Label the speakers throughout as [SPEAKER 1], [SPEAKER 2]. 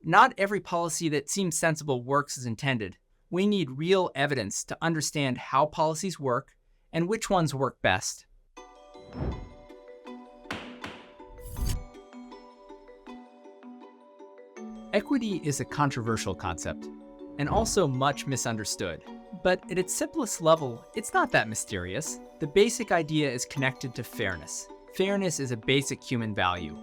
[SPEAKER 1] not every policy that seems sensible works as intended. We need real evidence to understand how policies work and which ones work best. Equity is a controversial concept, and also much misunderstood. But at its simplest level, it's not that mysterious. The basic idea is connected to fairness. Fairness is a basic human value.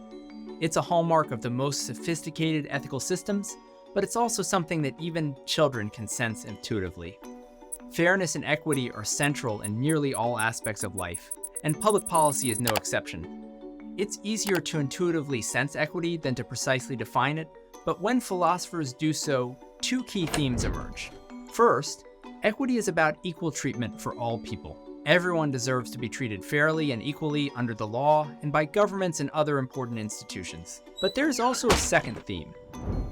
[SPEAKER 1] It's a hallmark of the most sophisticated ethical systems, but it's also something that even children can sense intuitively. Fairness and equity are central in nearly all aspects of life, and public policy is no exception. It's easier to intuitively sense equity than to precisely define it, but when philosophers do so, two key themes emerge. First, equity is about equal treatment for all people. Everyone deserves to be treated fairly and equally under the law and by governments and other important institutions. But there is also a second theme.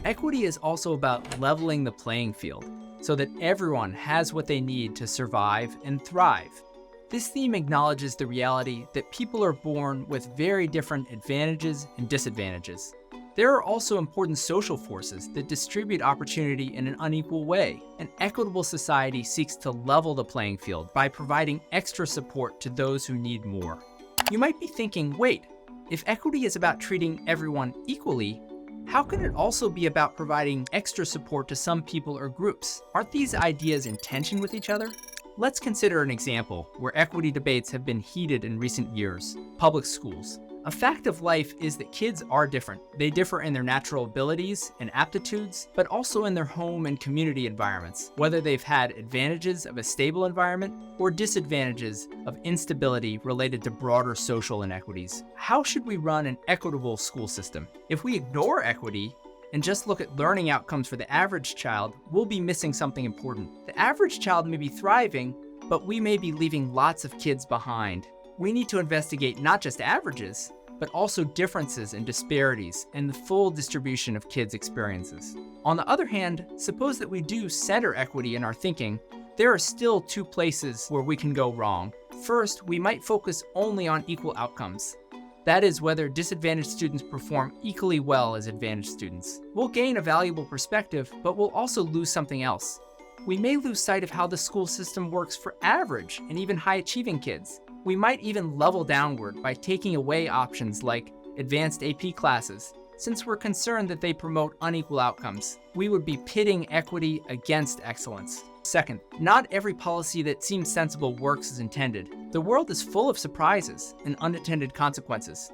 [SPEAKER 1] Equity is also about leveling the playing field so that everyone has what they need to survive and thrive. This theme acknowledges the reality that people are born with very different advantages and disadvantages. There are also important social forces that distribute opportunity in an unequal way. An equitable society seeks to level the playing field by providing extra support to those who need more. You might be thinking, wait, if equity is about treating everyone equally, how can it also be about providing extra support to some people or groups? Aren't these ideas in tension with each other? Let's consider an example where equity debates have been heated in recent years: public schools. A fact of life is that kids are different. They differ in their natural abilities and aptitudes, but also in their home and community environments, whether they've had advantages of a stable environment or disadvantages of instability related to broader social inequities. How should we run an equitable school system? If we ignore equity and just look at learning outcomes for the average child, we'll be missing something important. The average child may be thriving, but we may be leaving lots of kids behind. We need to investigate not just averages, but also differences and disparities in the full distribution of kids' experiences. On the other hand, suppose that we do center equity in our thinking, there are still two places where we can go wrong. First, we might focus only on equal outcomes. That is, whether disadvantaged students perform equally well as advantaged students. We'll gain a valuable perspective, but we'll also lose something else. We may lose sight of how the school system works for average and even high-achieving kids. We might even level downward by taking away options like advanced AP classes, since we're concerned that they promote unequal outcomes. We would be pitting equity against excellence. Second, not every policy that seems sensible works as intended. The world is full of surprises and unintended consequences.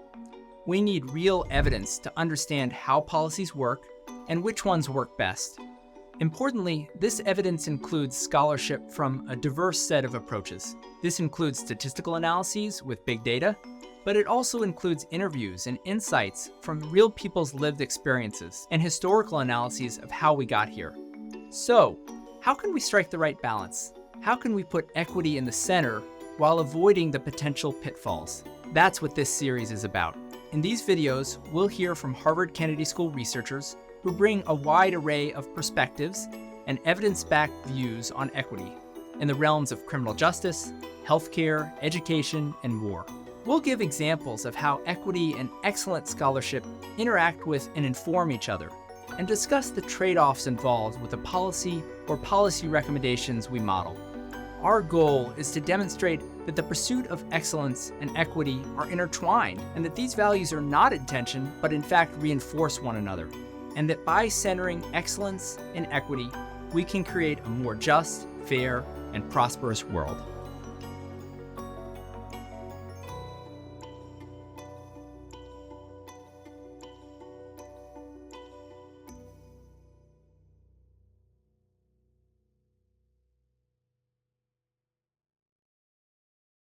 [SPEAKER 1] We need real evidence to understand how policies work and which ones work best. Importantly, this evidence includes scholarship from a diverse set of approaches. This includes statistical analyses with big data, but it also includes interviews and insights from real people's lived experiences and historical analyses of how we got here. So, how can we strike the right balance? How can we put equity in the center while avoiding the potential pitfalls? That's what this series is about. In these videos, we'll hear from Harvard Kennedy School researchers who bring a wide array of perspectives and evidence-backed views on equity in the realms of criminal justice, healthcare, education, and more. We'll give examples of how equity and excellent scholarship interact with and inform each other, and discuss the trade-offs involved with the policy or policy recommendations we model. Our goal is to demonstrate that the pursuit of excellence and equity are intertwined, and that these values are not in tension, but in fact reinforce one another. And that by centering excellence and equity, we can create a more just, fair, and prosperous world.